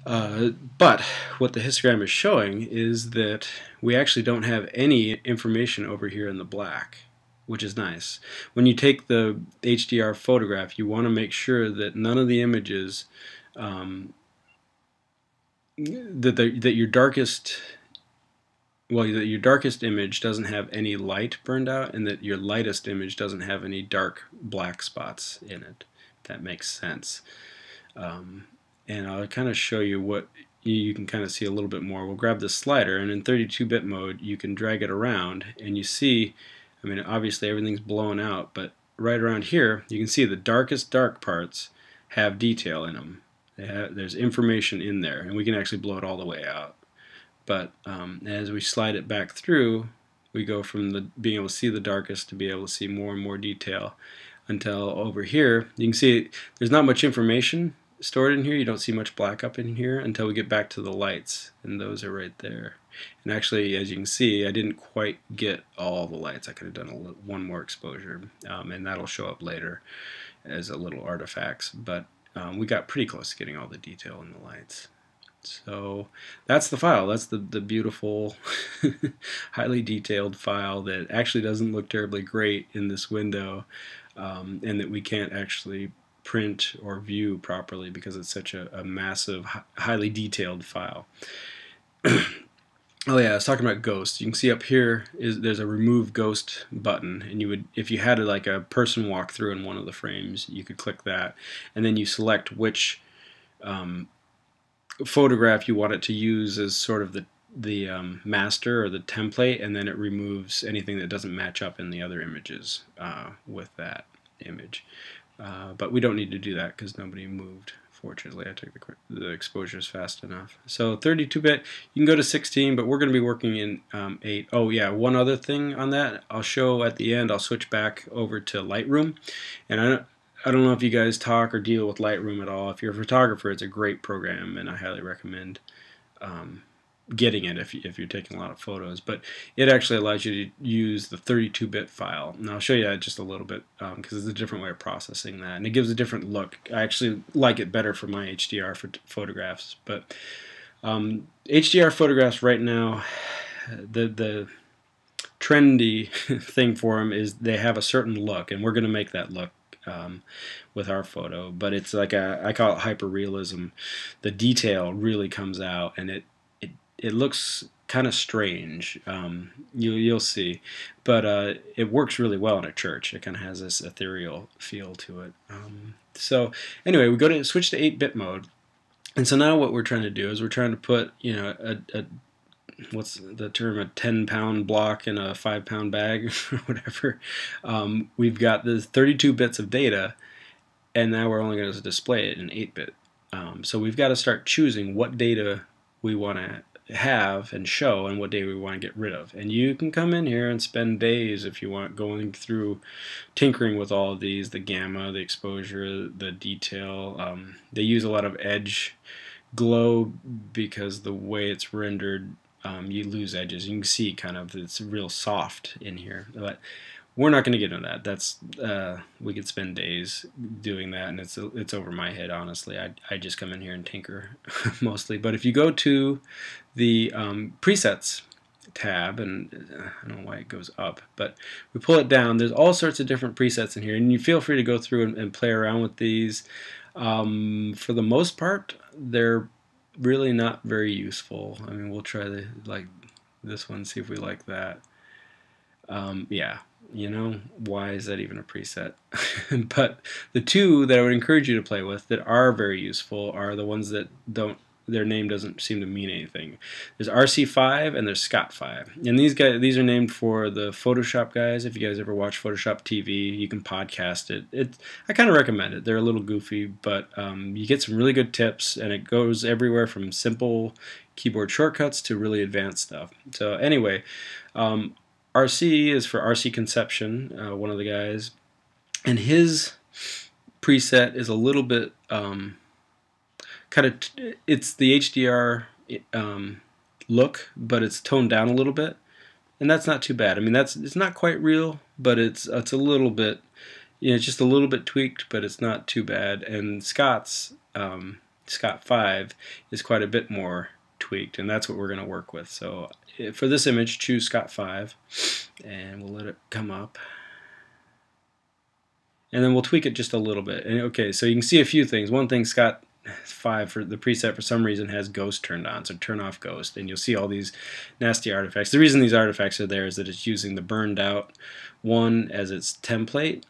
But what the histogram is showing is that we actually don't have any information over here in the black, which is nice. When you take the HDR photograph, you want to make sure that none of the images, that your darkest, that your darkest image doesn't have any light burned out, and that your lightest image doesn't have any dark black spots in it. If that makes sense. And I'll kind of show you what you can kind of see a little bit more. We'll grab the slider, and in 32-bit mode you can drag it around, and you see, I mean, obviously everything's blown out, but right around here you can see the darkest dark parts have detail in them. There's information in there, and we can actually blow it all the way out. But as we slide it back through, we go from being able to see the darkest to be able to see more and more detail, until over here you can see there's not much information stored in here. You don't see much black up in here until we get back to the lights, and those are right there. And actually, as you can see, I didn't quite get all the lights. I could have done one more exposure, and that'll show up later as a little artifacts, but we got pretty close to getting all the detail in the lights. So that's the file. That's the beautiful highly detailed file that actually doesn't look terribly great in this window, and that we can't actually print or view properly because it's such a massive, highly detailed file. Oh yeah, I was talking about ghosts. You can see up here there's a remove ghost button, and you would, if you had like a person walk through in one of the frames, you could click that, and then you select which photograph you want it to use as sort of the master or the template, and then it removes anything that doesn't match up in the other images with that image. But we don't need to do that because nobody moved. Fortunately, I took the exposures fast enough. So 32-bit, you can go to 16, but we're going to be working in 8. Oh yeah, one other thing on that, I'll show at the end. I'll switch back over to Lightroom, and I don't know if you guys talk or deal with Lightroom at all. If you're a photographer, it's a great program, and I highly recommend getting it if you're taking a lot of photos. But it actually allows you to use the 32-bit file, and I'll show you that just a little bit because it's a different way of processing that, and it gives a different look. I actually like it better for my HDR photographs. But HDR photographs right now, the trendy thing for them is they have a certain look, and we're going to make that look with our photo. But it's like I call it hyperrealism. The detail really comes out, and it looks kind of strange. You'll see, but it works really well in a church. It kind of has this ethereal feel to it. So anyway, we switch to 8-bit mode, and so now what we're trying to do is we're trying to put, you know, what's the term, a 10-pound block in a 5-pound bag or whatever. We've got the 32 bits of data, and now we're only going to display it in 8-bit. So we've got to start choosing what data we want to have and show and what data we want to get rid of. And you can come in here and spend days if you want going through tinkering with all of these, the gamma, the exposure, the detail. They use a lot of edge glow because the way it's rendered, you lose edges. You can see kind of it's real soft in here, but we're not going to get into that. That's we could spend days doing that, and it's over my head, honestly. I just come in here and tinker mostly. But if you go to the presets tab, and I don't know why it goes up, but we pull it down, there's all sorts of different presets in here, and you feel free to go through and play around with these. For the most part, they're really not very useful. I mean, we'll try like this one, see if we like that. Yeah, you know, why is that even a preset? But the two that I would encourage you to play with that are very useful are the ones that their name doesn't seem to mean anything. There's RC5 and there's Scott5, and these are named for the Photoshop guys. If you guys ever watch Photoshop TV, you can podcast it. I kind of recommend it. They're a little goofy, but you get some really good tips, and it goes everywhere from simple keyboard shortcuts to really advanced stuff. So anyway, RC is for RC Conception, one of the guys, and his preset is a little bit it's the HDR look, but it's toned down a little bit, and that's not too bad. I mean, it's not quite real, but it's a little bit, you know, it's just a little bit tweaked, but it's not too bad. And Scott's Scott 5 is quite a bit more tweaked, and that's what we're going to work with. So for this image, choose Scott 5, and we'll let it come up. And then we'll tweak it just a little bit. And okay, so you can see a few things. One thing, Scott 5 for the preset for some reason has ghost turned on, so turn off ghost, and you'll see all these nasty artifacts. The reason these artifacts are there is that it's using the burned out one as its template.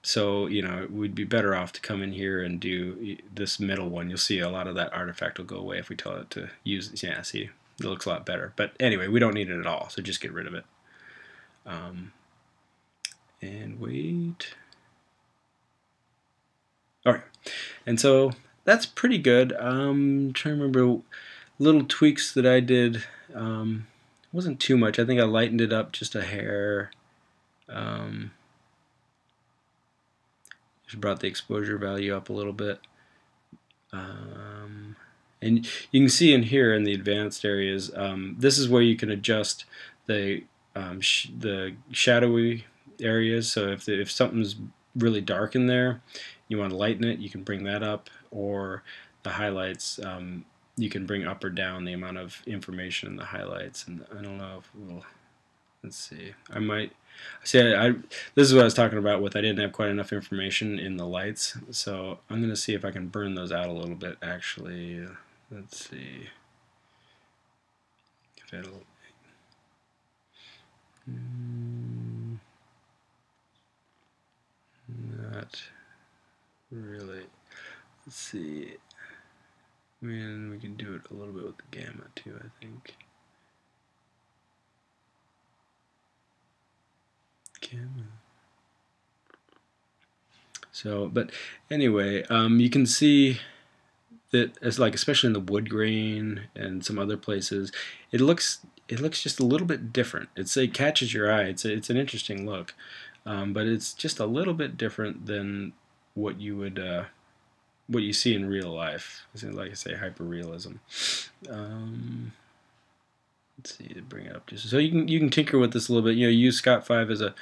So, you know, it would be better off to come in here and do this middle one. You'll see a lot of that artifact will go away if we tell it to use this. Yeah, see, it looks a lot better. But anyway, we don't need it at all, so just get rid of it. And wait. Alright, and so that's pretty good. I'm trying to remember little tweaks that I did. Wasn't too much. I think I lightened it up just a hair. Just brought the exposure value up a little bit. And you can see in here in the advanced areas, this is where you can adjust the shadowy areas. So if something's really dark in there, you want to lighten it, you can bring that up, or the highlights, you can bring up or down the amount of information in the highlights. And I don't know if we'll, let's see, I might see. This is what I was talking about with I didn't have quite enough information in the lights, so I'm going to see if I can burn those out a little bit. Actually, let's see if it'll. Not really. Let's see. I mean, we can do it a little bit with the gamma too, I think. Gamma. So, but anyway, you can see that as like, especially in the wood grain and some other places, it looks just a little bit different. It catches your eye. It's an interesting look, but it's just a little bit different than what you would what you see in real life. Like I say, hyperrealism. Let's see to bring it up just so you can tinker with this a little bit. You know, use Scott 5 as a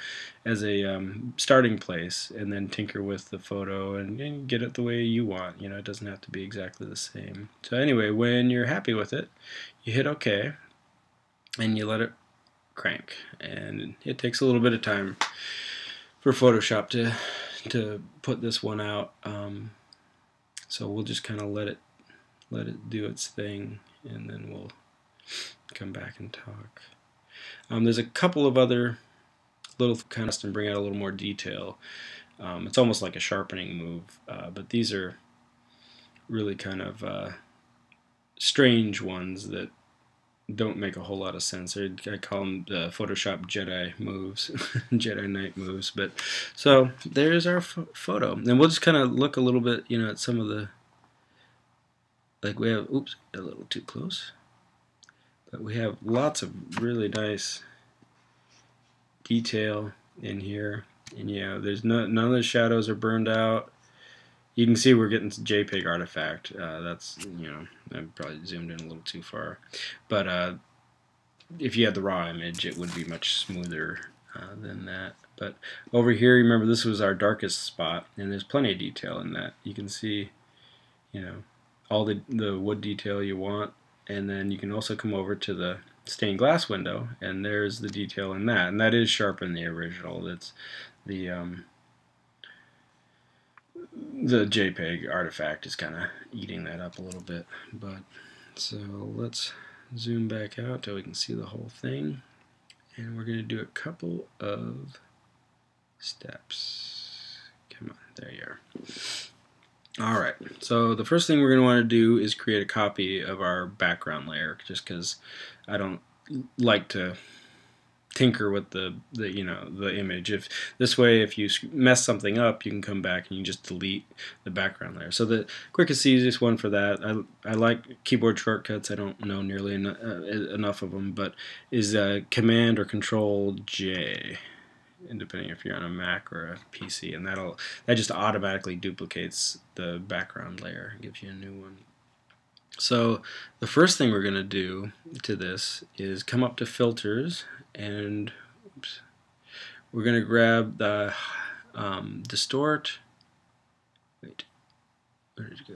starting place, and then tinker with the photo and get it the way you want. You know, it doesn't have to be exactly the same. So anyway, when you're happy with it, you hit OK, and you let it crank. And it takes a little bit of time for Photoshop to put this one out. So we'll just kind of let it do its thing, and then we'll come back and talk. There's a couple of other little kind of and bring out a little more detail. It's almost like a sharpening move, but these are really kind of strange ones that don't make a whole lot of sense. I call them the Photoshop Jedi moves, Jedi Knight moves. But so there's our photo, and we'll just kind of look a little bit, you know, at some of the, like we have, oops, a little too close. But we have lots of really nice detail in here, and yeah, there's none of the shadows are burned out. You can see we're getting JPEG artifact. That's, you know, I probably zoomed in a little too far, but if you had the raw image, it would be much smoother than that. But over here, remember, this was our darkest spot, and there's plenty of detail in that. You can see, you know, all the wood detail you want. And then you can also come over to the stained glass window, and there's the detail in that, and that is sharper than the original. That's the JPEG artifact is kind of eating that up a little bit. But so let's zoom back out till we can see the whole thing, and we're going to do a couple of steps. Come on, there you are. Alright, so the first thing we're going to want to do is create a copy of our background layer, just because I don't like to tinker with the you know, the image. If this way, if you mess something up, you can come back and you just delete the background layer. So the quickest, easiest one for that, I like keyboard shortcuts. I don't know nearly enough of them, but is Command or Control J. And depending if you're on a Mac or a PC, and that just automatically duplicates the background layer and gives you a new one. So the first thing we're going to do to this is come up to Filters, and oops, we're going to grab the Distort. Wait, where did it go?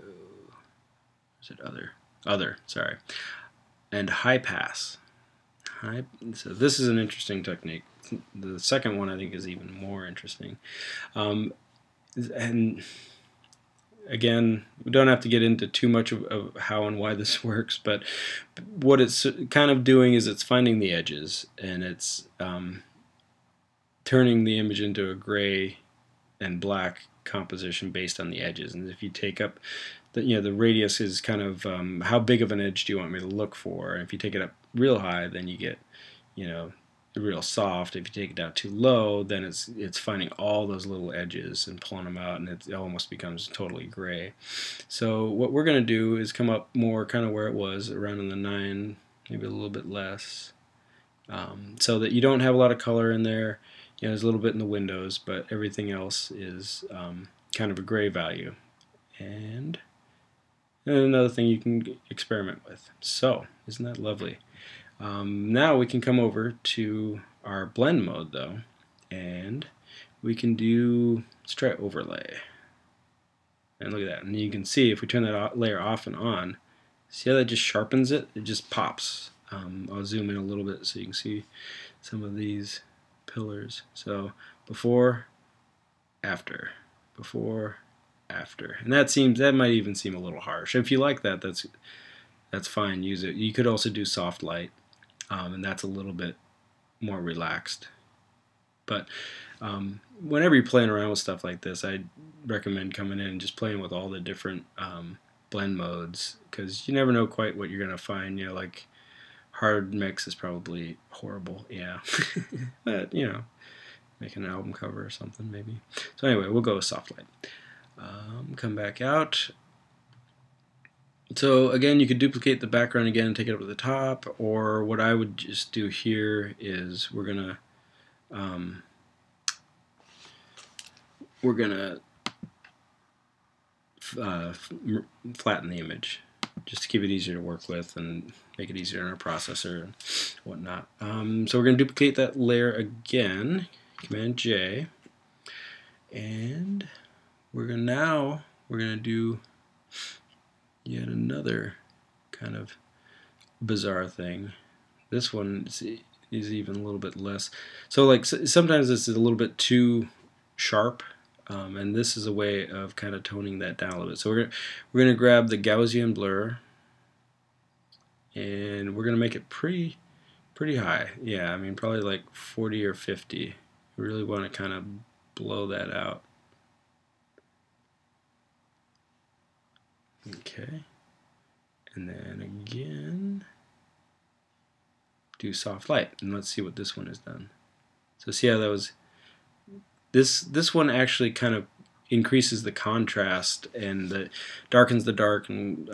said other, sorry, and high pass. So this is an interesting technique. The second one I think is even more interesting. And again, we don't have to get into too much of how and why this works, but what it's kind of doing is it's finding the edges, and it's turning the image into a gray and black composition based on the edges. And if you take up the radius is kind of how big of an edge do you want me to look for, and if you take it up real high, then you get real soft. If you take it down too low, then it's finding all those little edges and pulling them out, and it almost becomes totally gray. So what we're going to do is come up more kind of where it was, around in the 9, maybe a little bit less, so that you don't have a lot of color in there. There's a little bit in the windows, but everything else is kind of a gray value. And another thing you can experiment with. So, isn't that lovely? Now we can come over to our blend mode though, and we can let's try overlay. And look at that. And you can see if we turn that layer off and on, see how that just sharpens it? It just pops. I'll zoom in a little bit so you can see some of these pillars. So before, after, before, after. And that might even seem a little harsh. If you like that, that's fine. Use it. You could also do soft light. And that's a little bit more relaxed. But whenever you're playing around with stuff like this, I recommend coming in and just playing with all the different blend modes, because you never know quite what you're going to find. Like hard mix is probably horrible, yeah. But, make an album cover or something maybe. So anyway, we'll go with soft light. Come back out. So again, you could duplicate the background again and take it up to the top, or what I would just do here is we're gonna flatten the image just to keep it easier to work with and make it easier in our processor and whatnot. So we're gonna duplicate that layer again, Command J, and we're gonna do yet another kind of bizarre thing. This one is even a little bit less. So like sometimes this is a little bit too sharp, and this is a way of kind of toning that down a little bit. So we're gonna grab the Gaussian blur, and we're gonna make it pretty high. Yeah, I mean probably like 40 or 50. We really want to kind of blow that out. Okay, and then again do soft light, and let's see what this one has done. So see how that was, this one actually kind of increases the contrast and darkens the dark and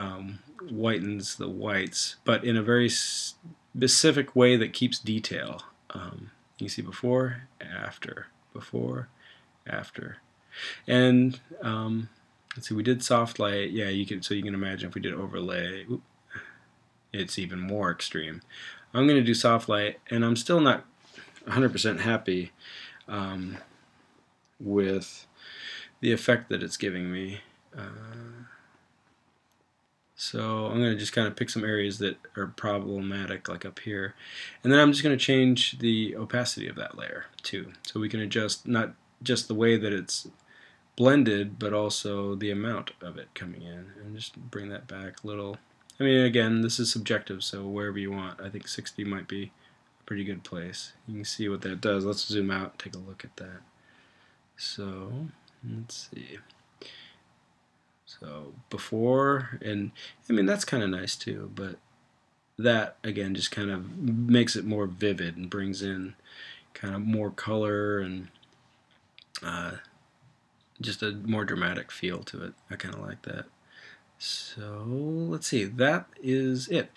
whitens the whites, but in a very specific way that keeps detail. You can see before, after, and let's see, we did soft light. Yeah, so you can imagine if we did overlay, it's even more extreme. I'm going to do soft light, and I'm still not 100% happy with the effect that it's giving me. So I'm going to just kind of pick some areas that are problematic, like up here, and then I'm just going to change the opacity of that layer too, so we can adjust not just the way that it's blended, but also the amount of it coming in, and just bring that back a little. I mean, again, this is subjective, so wherever you want. I think 60 might be a pretty good place. You can see what that does. Let's zoom out and take a look at that. So let's see. So before, and I mean that's kind of nice too, but that again just kind of makes it more vivid and brings in kind of more color and just a more dramatic feel to it. I kind of like that. So let's see, that is it.